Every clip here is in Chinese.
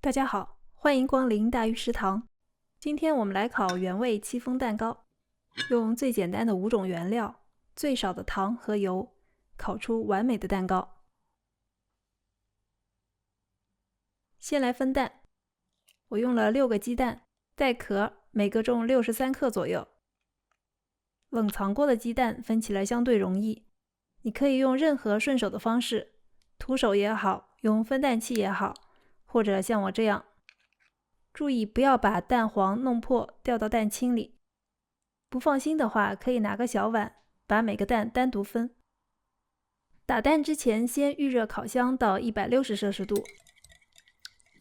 大家好，欢迎光临大鱼食堂。今天我们来烤原味戚风蛋糕，用最简单的5种原料，最少的糖和油，烤出完美的蛋糕。先来分蛋，我用了6个鸡蛋，带壳，每个重63克左右。冷藏过的鸡蛋分起来相对容易，你可以用任何顺手的方式，徒手也好，用分蛋器也好，或者像我这样。注意不要把蛋黄弄破掉到蛋清里。不放心的话，可以拿个小碗，把每个蛋单独分。打蛋之前，先预热烤箱到160摄氏度，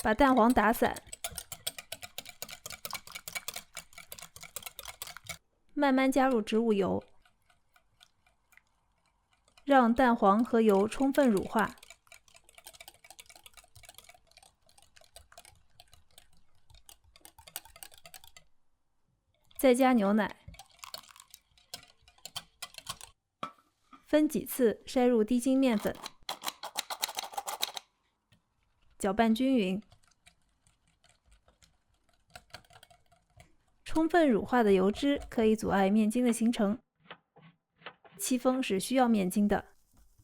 把蛋黄打散，慢慢加入植物油，让蛋黄和油充分乳化。再加牛奶，分几次筛入低筋面粉，搅拌均匀。充分乳化的油脂可以阻碍面筋的形成。戚风是需要面筋的，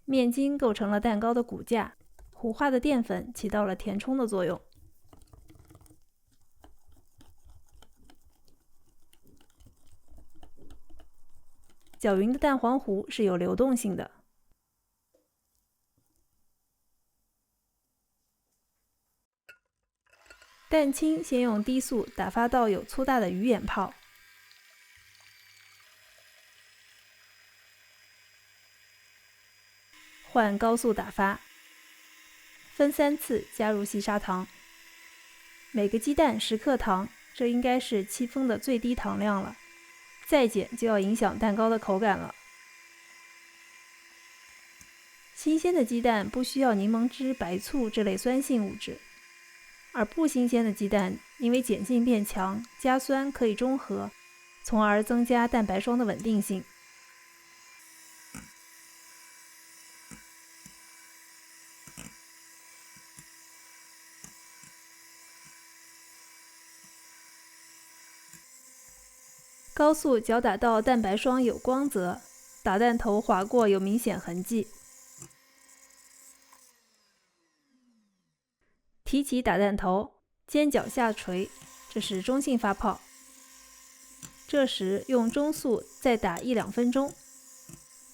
面筋构成了蛋糕的骨架，糊化的淀粉起到了填充的作用。搅匀的蛋黄糊是有流动性的。蛋清先用低速打发到有粗大的鱼眼泡，换高速打发，分3次加入细砂糖，每个鸡蛋10克糖，这应该是戚风的最低糖量了，再减就要影响蛋糕的口感了。新鲜的鸡蛋不需要柠檬汁、白醋这类酸性物质，而不新鲜的鸡蛋因为碱性变强，加酸可以中和，从而增加蛋白霜的稳定性。高速搅打到蛋白霜有光泽，打蛋头划过有明显痕迹。提起打蛋头，尖角下垂，这是中性发泡。这时用中速再打1-2分钟，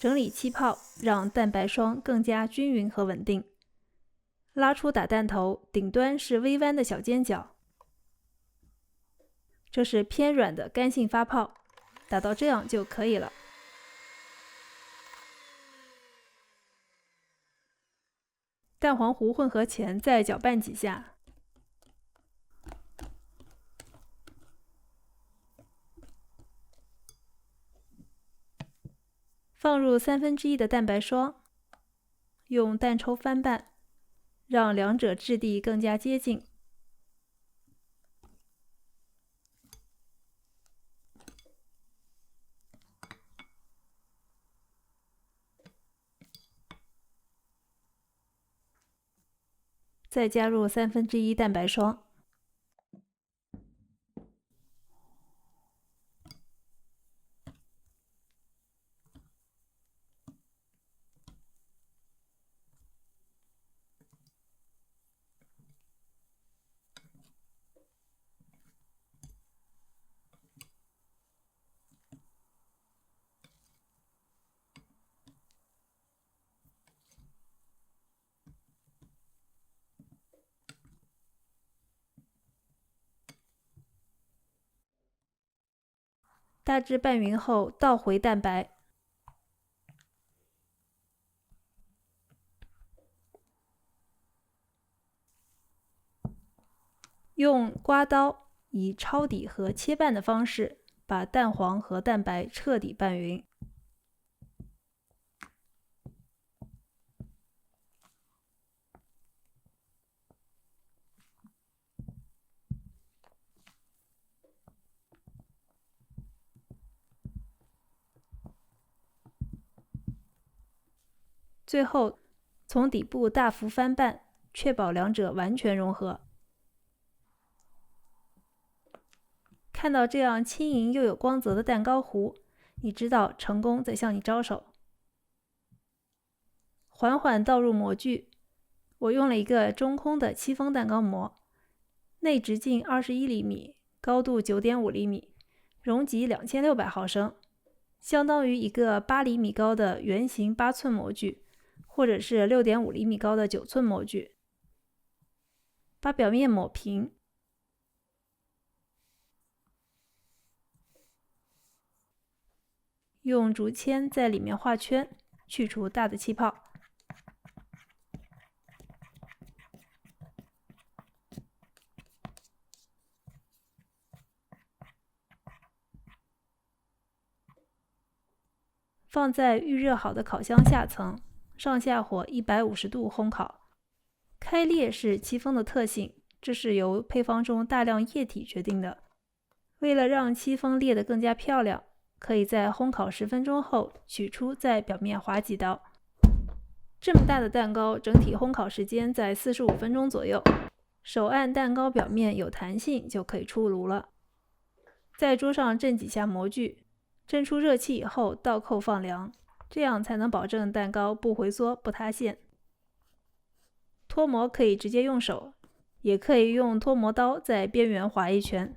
整理气泡，让蛋白霜更加均匀和稳定。拉出打蛋头，顶端是微弯的小尖角，这是偏软的干性发泡，打到这样就可以了。蛋黄糊混合前再搅拌几下，放入1/3的蛋白霜，用蛋抽翻拌，让两者质地更加接近。再加入1/3蛋白霜，大致拌匀后倒回蛋白，用刮刀以抄底和切拌的方式把蛋黄和蛋白彻底拌匀。最后从底部大幅翻拌，确保两者完全融合。看到这样轻盈又有光泽的蛋糕糊，你知道成功在向你招手。缓缓倒入模具，我用了一个中空的戚风蛋糕模，内直径21厘米，高度9.5厘米，容积2600毫升，相当于一个8厘米高的圆形8寸模具，或者是6.5厘米高的9寸模具。把表面抹平，用竹签在里面画圈，去除大的气泡。放在预热好的烤箱下层，上下火150度烘烤。开裂是戚风的特性，这是由配方中大量液体决定的。为了让戚风裂得更加漂亮，可以在烘烤10分钟后取出，在表面划几刀。这么大的蛋糕，整体烘烤时间在45分钟左右。手按蛋糕表面有弹性就可以出炉了。在桌上震几下模具，震出热气以后倒扣放凉，这样才能保证蛋糕不回缩不塌陷。脱模可以直接用手，也可以用脱模刀在边缘划一圈。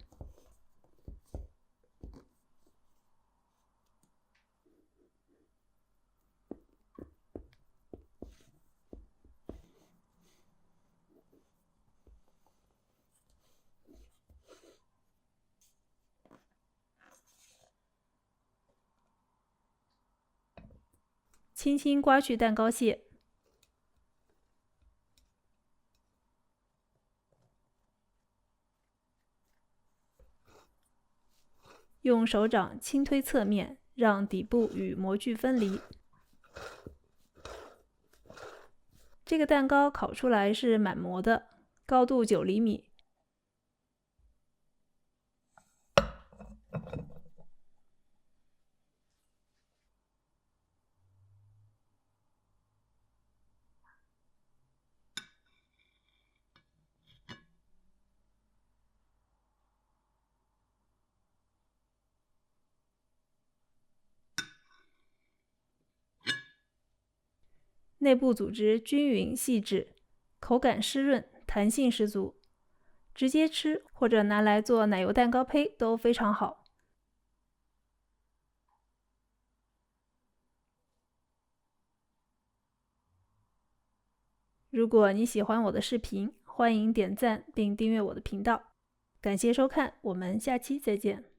轻轻刮去蛋糕屑，用手掌轻推侧面，让底部与模具分离。这个蛋糕烤出来是满模的，高度9厘米。内部组织均匀细致，口感湿润，弹性十足。直接吃或者拿来做奶油蛋糕胚都非常好。如果你喜欢我的视频，欢迎点赞并订阅我的频道。感谢收看，我们下期再见。